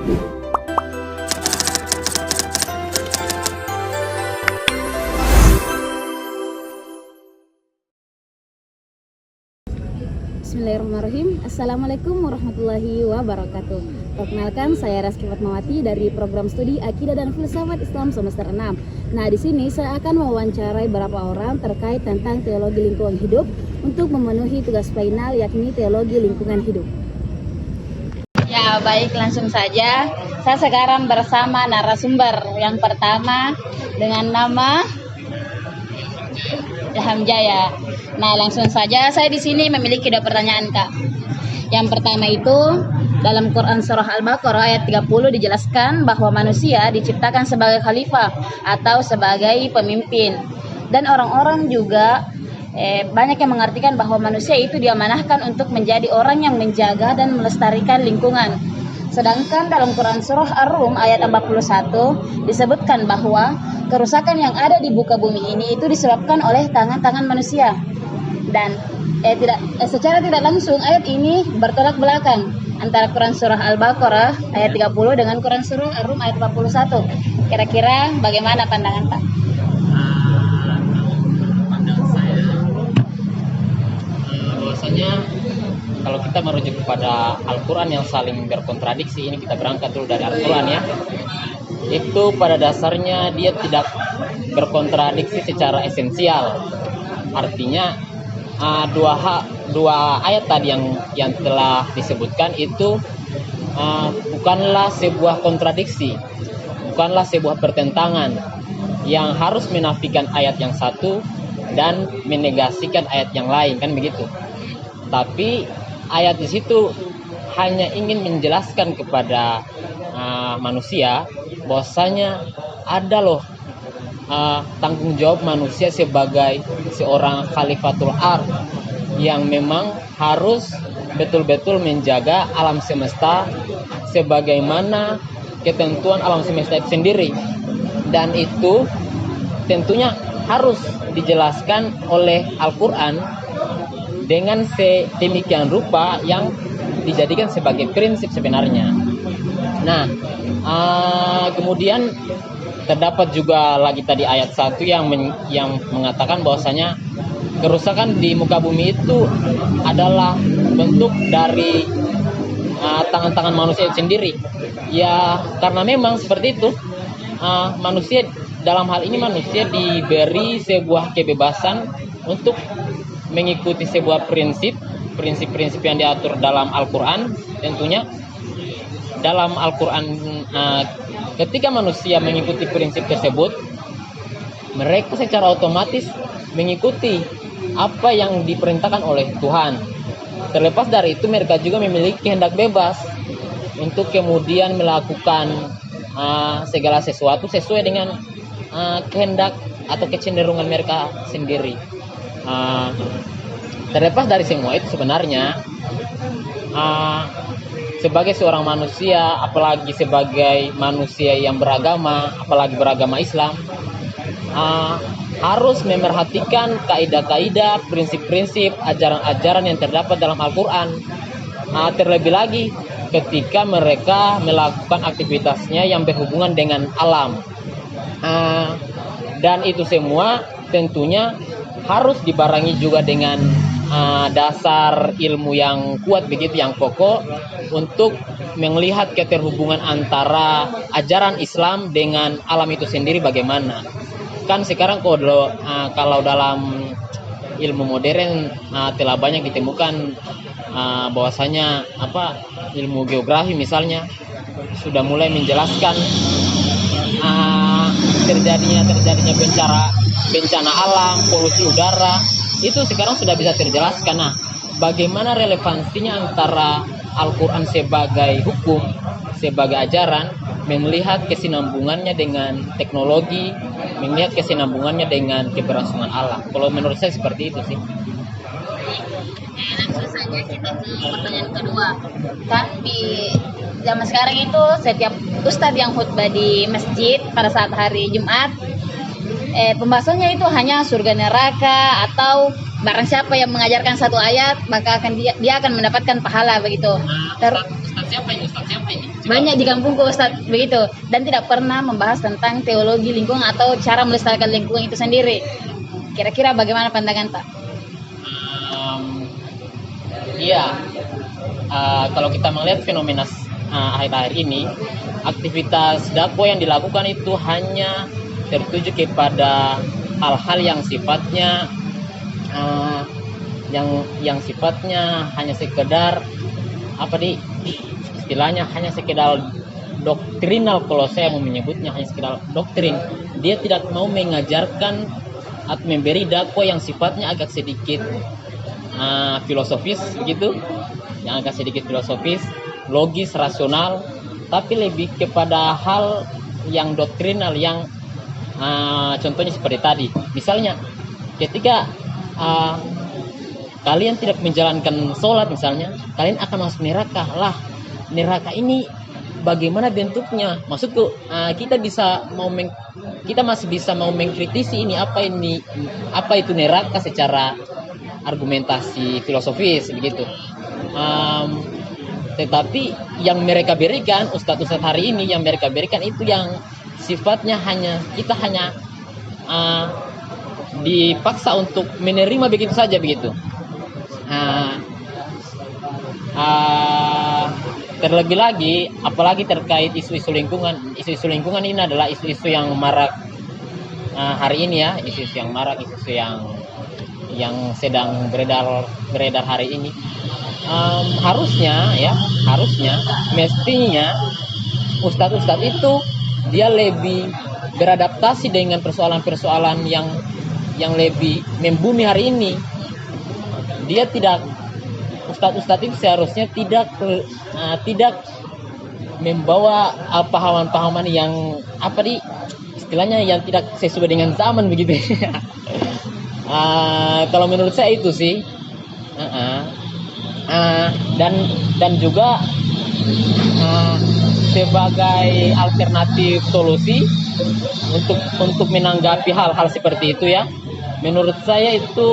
Bismillahirrahmanirrahim. Assalamualaikum warahmatullahi wabarakatuh. Perkenalkan, saya Reski Fatmawati dari program studi Akidah dan Filsafat Islam semester 6. Nah, di sini saya akan mewawancarai beberapa orang terkait tentang teologi lingkungan hidup untuk memenuhi tugas final, yakni teologi lingkungan hidup. Ya, baik, langsung saja. Saya sekarang bersama narasumber yang pertama dengan nama Ilham Jaya. Nah, langsung saja, saya di sini memiliki 2 pertanyaan, Kak. Yang pertama itu, dalam Quran Surah Al-Baqarah ayat 30 dijelaskan bahwa manusia diciptakan sebagai khalifah atau sebagai pemimpin. Dan orang-orang juga banyak yang mengartikan bahwa manusia itu diamanahkan untuk menjadi orang yang menjaga dan melestarikan lingkungan. Sedangkan dalam Quran Surah Ar-Rum ayat 41 disebutkan bahwa kerusakan yang ada di muka bumi ini itu disebabkan oleh tangan-tangan manusia. Dan secara tidak langsung ayat ini bertolak belakang antara Quran Surah Al-Baqarah ayat 30 dengan Quran Surah Ar-Rum ayat 41. Kira-kira bagaimana pandangan Pak? Pandangan saya bahwasanya kalau kita merujuk kepada Al-Quran yang saling berkontradiksi, ini kita berangkat dulu dari Al-Quran ya. Itu pada dasarnya dia tidak berkontradiksi secara esensial. Artinya dua ayat tadi yang telah disebutkan itu bukanlah sebuah kontradiksi, bukanlah sebuah pertentangan yang harus menafikan ayat yang satu dan menegasikan ayat yang lain, kan begitu. Tapi ayat di situ hanya ingin menjelaskan kepada manusia bahwasanya ada loh tanggung jawab manusia sebagai seorang khalifatul ard yang memang harus betul-betul menjaga alam semesta sebagaimana ketentuan alam semesta itu sendiri, dan itu tentunya harus dijelaskan oleh Al-Quran dengan sedemikian rupa yang dijadikan sebagai prinsip sebenarnya. Nah, kemudian terdapat juga lagi tadi ayat 1 yang mengatakan bahwasanya kerusakan di muka bumi itu adalah bentuk dari tangan-tangan manusia itu sendiri. Ya, karena memang seperti itu. Manusia dalam hal ini manusia diberi sebuah kebebasan untuk mengikuti sebuah prinsip-prinsip yang diatur dalam Al-Quran. Tentunya dalam Al-Quran ketika manusia mengikuti prinsip tersebut, mereka secara otomatis mengikuti apa yang diperintahkan oleh Tuhan. Terlepas dari itu, mereka juga memiliki kehendak bebas untuk kemudian melakukan segala sesuatu sesuai dengan kehendak atau kecenderungan mereka sendiri. Terlepas dari semua itu, sebenarnya sebagai seorang manusia, apalagi sebagai manusia yang beragama, apalagi beragama Islam, harus memerhatikan kaidah-kaidah, prinsip-prinsip, ajaran-ajaran yang terdapat dalam Al-Quran. Terlebih lagi ketika mereka melakukan aktivitasnya yang berhubungan dengan alam. Dan itu semua tentunya harus dibarengi juga dengan dasar ilmu yang kuat begitu, yang pokok, untuk melihat keterhubungan antara ajaran Islam dengan alam itu sendiri bagaimana. Kan sekarang kalau dalam ilmu modern telah banyak ditemukan bahwasanya ilmu geografi misalnya sudah mulai menjelaskan terjadinya bencana alam, polusi udara, itu sekarang sudah bisa terjelaskan. Nah, bagaimana relevansinya antara Al-Quran sebagai hukum, sebagai ajaran, melihat kesinambungannya dengan teknologi, melihat kesinambungannya dengan keberlangsungan alam. Kalau menurut saya seperti itu sih. Langsung saja kita ke pertanyaan kedua. Kan di zaman sekarang itu setiap ustadz yang khutbah di masjid pada saat hari Jumat pembahasannya itu hanya surga neraka, atau barang siapa yang mengajarkan satu ayat maka dia akan mendapatkan pahala begitu. Ustaz siapa ini? Ustaz siapa ini? Coba. Banyak di kampungku Ustadz begitu, dan tidak pernah membahas tentang teologi lingkungan atau cara melestarikan lingkungan itu sendiri. Kira-kira bagaimana pandangan Pak? Iya, kalau kita melihat fenomena akhir-akhir ini, aktivitas dakwah yang dilakukan itu hanya tertuju kepada hal-hal yang sifatnya yang sifatnya hanya sekedar istilahnya hanya sekedar doktrinal. Kalau saya mau menyebutnya hanya sekedar doktrin, dia tidak mau mengajarkan atau memberi dakwah yang sifatnya agak sedikit filosofis gitu, yang agak sedikit filosofis, logis, rasional, tapi lebih kepada hal yang doktrinal, yang contohnya seperti tadi. Misalnya ketika kalian tidak menjalankan sholat misalnya, kalian akan masuk neraka. Lah, neraka ini bagaimana bentuknya? Maksudku, kita masih bisa mau mengkritisi apa itu neraka secara argumentasi filosofis begitu. Tetapi yang mereka berikan, ustadz-ustadz hari ini yang mereka berikan itu yang sifatnya kita hanya dipaksa untuk menerima begitu saja begitu. Terlebih lagi, apalagi terkait isu-isu lingkungan. Isu-isu lingkungan ini adalah isu-isu yang marak hari ini ya, isu-isu yang marak, isu-isu yang sedang beredar hari ini. Harusnya mestinya ustadz-ustadz itu dia lebih beradaptasi dengan persoalan-persoalan yang lebih membumi hari ini. Ustadz itu seharusnya tidak membawa pahaman-pahaman yang istilahnya yang tidak sesuai dengan zaman begitu. Kalau menurut saya itu sih, dan juga sebagai alternatif solusi untuk menanggapi hal-hal seperti itu ya, menurut saya itu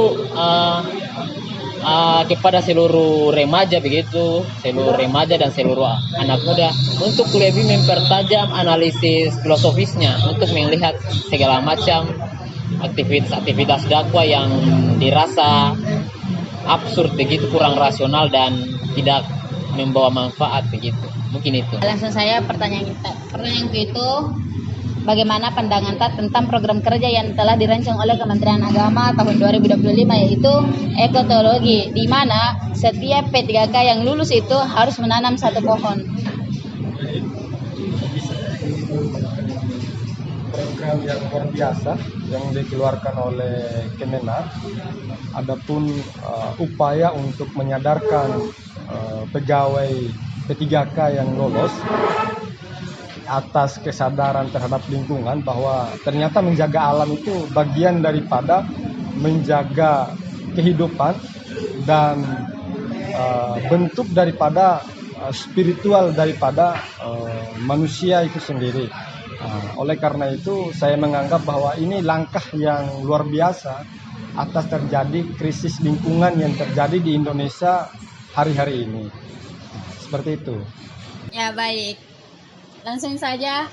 kepada seluruh remaja dan seluruh anak muda untuk lebih mempertajam analisis filosofisnya, untuk melihat segala macam aktivitas dakwah yang dirasa absurd begitu, kurang rasional dan tidak membawa manfaat begitu. Mungkin itu. Langsung saya pertanyaan itu, bagaimana pandangan TAT tentang program kerja yang telah dirancang oleh Kementerian Agama tahun 2025, yaitu ekoteologi, di mana setiap P3K yang lulus itu harus menanam 1 pohon. Program yang luar biasa yang dikeluarkan oleh Kemenak. Adapun upaya untuk menyadarkan pegawai P3K yang lolos atas kesadaran terhadap lingkungan bahwa ternyata menjaga alam itu bagian daripada menjaga kehidupan dan bentuk daripada spiritual daripada manusia itu sendiri. Oleh karena itu saya menganggap bahwa ini langkah yang luar biasa atas terjadi krisis lingkungan yang terjadi di Indonesia hari-hari ini. Seperti itu. Ya, baik. Langsung saja,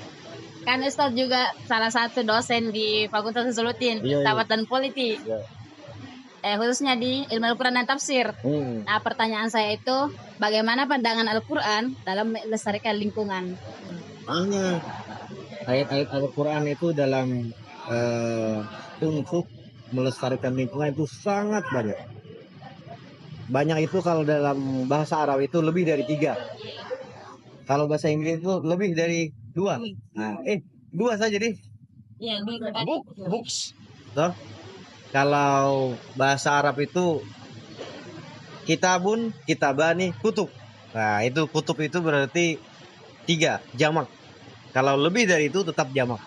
kan Ustadz juga salah satu dosen di Fakultas Usuluddin, Filsafat dan Politik. Khususnya di ilmu Al-Quran dan tafsir. Nah, pertanyaan saya itu, bagaimana pandangan Al-Quran dalam melestarikan lingkungan? Banyak ayat-ayat Al-Quran itu dalam untuk melestarikan lingkungan itu sangat banyak. Banyak itu kalau dalam bahasa Arab itu lebih dari 3. Kalau bahasa Inggris itu lebih dari 2. Nah, 2 saja deh. Ya, Books. Toh? Kalau bahasa Arab itu kitabun, kitabani, kutub. Nah, itu kutub itu berarti 3, jamak. Kalau lebih dari itu tetap jamak.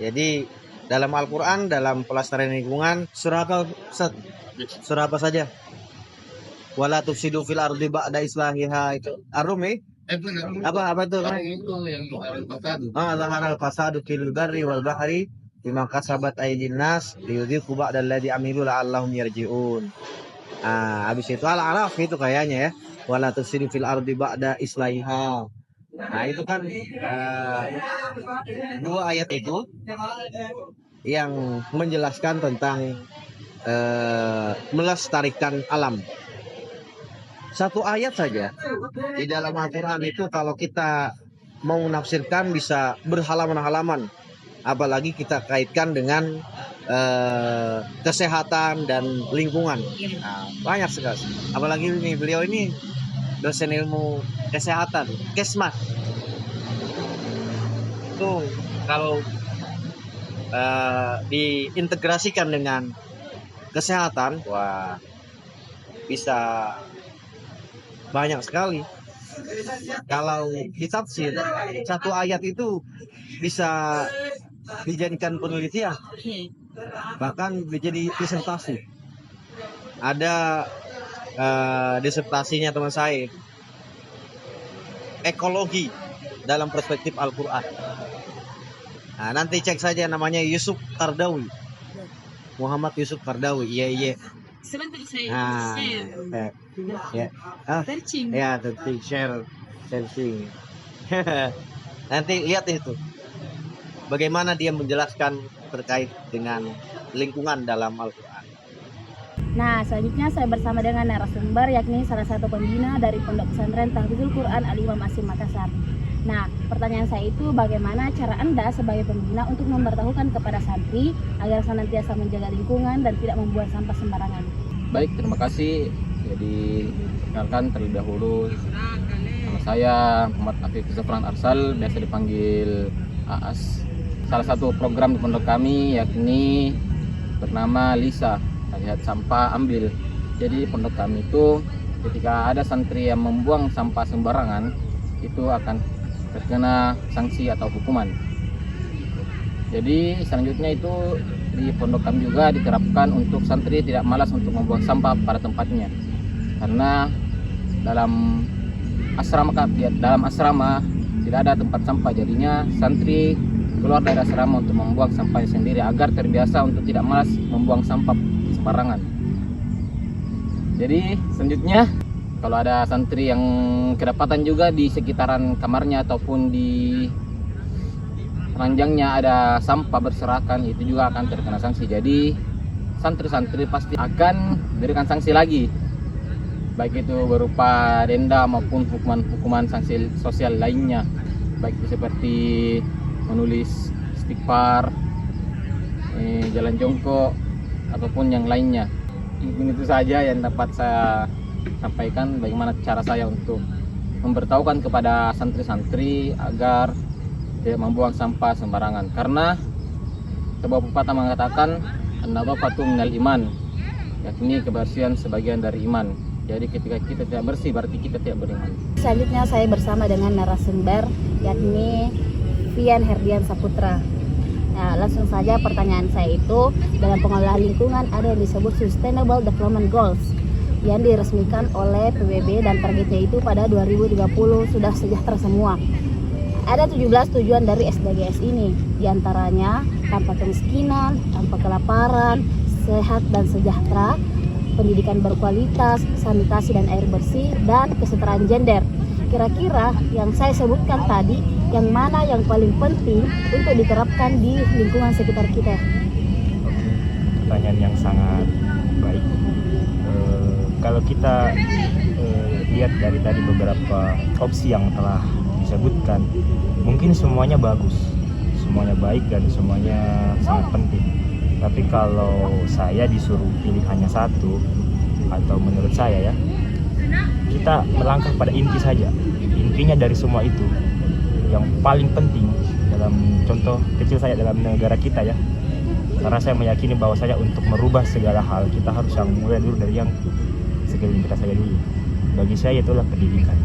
Jadi dalam Al-Quran, dalam pelestarian lingkungan, surah apa saja? Wala tufsidu fil ardi ba'da islahiha, itu Ar-Rum apa itu kan? Itu yang fasadu. Zahara al-fasadu fil barri wal bahri bima kasabat aydin nas liyudhiqu ba'dalladzi amilu la'allahum yarji'un. Habis itu Al-A'raf itu kayaknya ya, wala tufsidu fil ardi ba'da islaiha. Nah itu kan dua ayat itu yang menjelaskan tentang melestarikan alam. Satu ayat saja di dalam Al-Quran itu kalau kita mau menafsirkan bisa berhalaman-halaman, apalagi kita kaitkan dengan kesehatan dan lingkungan. Nah, banyak sekali. Apalagi ini beliau ini dosen ilmu kesehatan, Kesmas. Itu kalau diintegrasikan dengan kesehatan, wah bisa banyak sekali. Kalau ditafsir satu ayat itu bisa dijadikan penelitian, bahkan menjadi disertasi. Ada disertasinya teman saya, ekologi dalam perspektif Al-Quran. Nah, nanti cek saja namanya Yusuf Qardawi, Muhammad Yusuf Qardawi. Iya. Sebentar saya Ya, searching. ya, nanti sharing. Nanti lihat itu, bagaimana dia menjelaskan terkait dengan lingkungan dalam Al-Quran. Nah, selanjutnya saya bersama dengan narasumber yakni salah satu pembina dari Pondok Pesantren Tahfidzul Quran Al-Imam Asy'im Makassar. Nah, pertanyaan saya itu bagaimana cara Anda sebagai pembina untuk memberitahukan kepada santri agar senantiasa menjaga lingkungan dan tidak membuang sampah sembarangan? Baik, terima kasih. Jadi, perkenalkan terlebih dahulu, nama saya Muhammad Afif Zafran Arsal, biasa dipanggil Aas. Salah satu program di pondok kami yakni bernama LISA, lihat sampah ambil. Jadi pondok kami itu ketika ada santri yang membuang sampah sembarangan itu akan terkena sanksi atau hukuman. Jadi selanjutnya itu di pondok kami juga diterapkan untuk santri tidak malas untuk membuang sampah pada tempatnya, karena dalam asrama tidak ada tempat sampah, jadinya santri keluar dari asrama untuk membuang sampahnya sendiri agar terbiasa untuk tidak malas membuang sampah sembarangan. Jadi selanjutnya kalau ada santri yang kedapatan juga di sekitaran kamarnya ataupun di ranjangnya ada sampah berserakan, itu juga akan terkena sanksi. Jadi santri-santri pasti akan diberikan sanksi lagi, baik itu berupa denda maupun hukuman sanksi sosial lainnya, baik itu seperti menulis istighfar, jalan jongkok ataupun yang lainnya. Mungkin itu saja yang dapat saya sampaikan, bagaimana cara saya untuk memberitahukan kepada santri-santri agar tidak membuang sampah sembarangan, karena sebuah pepatah mengatakan an-nadhafatu minal iman, yakni kebersihan sebagian dari iman. Jadi ketika kita tidak bersih berarti kita tidak beriman. Selanjutnya saya bersama dengan narasumber yakni Fian Herdian Saputra. Nah, langsung saja pertanyaan saya itu, dalam pengelolaan lingkungan ada yang disebut Sustainable Development Goals yang diresmikan oleh PBB dan targetnya itu pada 2030 sudah sejahtera semua. Ada 17 tujuan dari SDGs ini, diantaranya tanpa kemiskinan, tanpa kelaparan, sehat dan sejahtera, pendidikan berkualitas, sanitasi dan air bersih, dan kesetaraan gender. Kira-kira yang saya sebutkan tadi, yang mana yang paling penting untuk diterapkan di lingkungan sekitar kita? Pertanyaan yang sangat baik. Kalau kita lihat dari tadi beberapa opsi yang telah disebutkan, mungkin semuanya bagus, semuanya baik dan semuanya sangat penting. Tapi kalau saya disuruh pilih hanya satu, atau menurut saya ya, kita melangkah pada inti saja. Intinya dari semua itu yang paling penting, dalam contoh kecil saya dalam negara kita ya, karena saya meyakini bahwa saya untuk merubah segala hal kita harus yang mulai dulu dari yang sekeliling kita saja dulu. Bagi saya itulah pendidikan.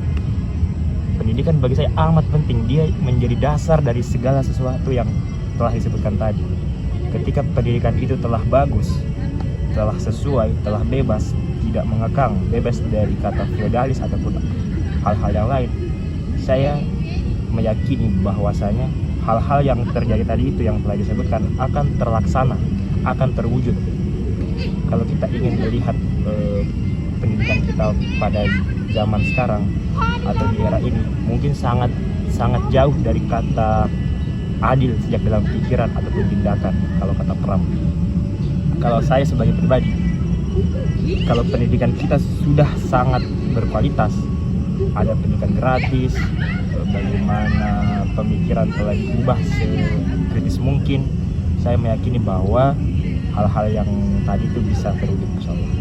Pendidikan bagi saya amat penting, dia menjadi dasar dari segala sesuatu yang telah disebutkan tadi. Ketika pendidikan itu telah bagus, telah sesuai, telah bebas, tidak mengekang, bebas dari kata feodalis ataupun hal-hal yang lain, saya meyakini bahwasanya hal-hal yang terjadi tadi itu yang telah disebutkan akan terlaksana, akan terwujud. Kalau kita ingin melihat pendidikan kita pada zaman sekarang atau di era ini, mungkin sangat jauh dari kata adil sejak dalam pikiran ataupun tindakan, kalau kata Pram. Kalau saya sebagai pribadi, kalau pendidikan kita sudah sangat berkualitas, ada pendidikan gratis, bagaimana pemikiran telah diubah sekritis mungkin, saya meyakini bahwa hal-hal yang tadi itu bisa terwujud, insyaallah.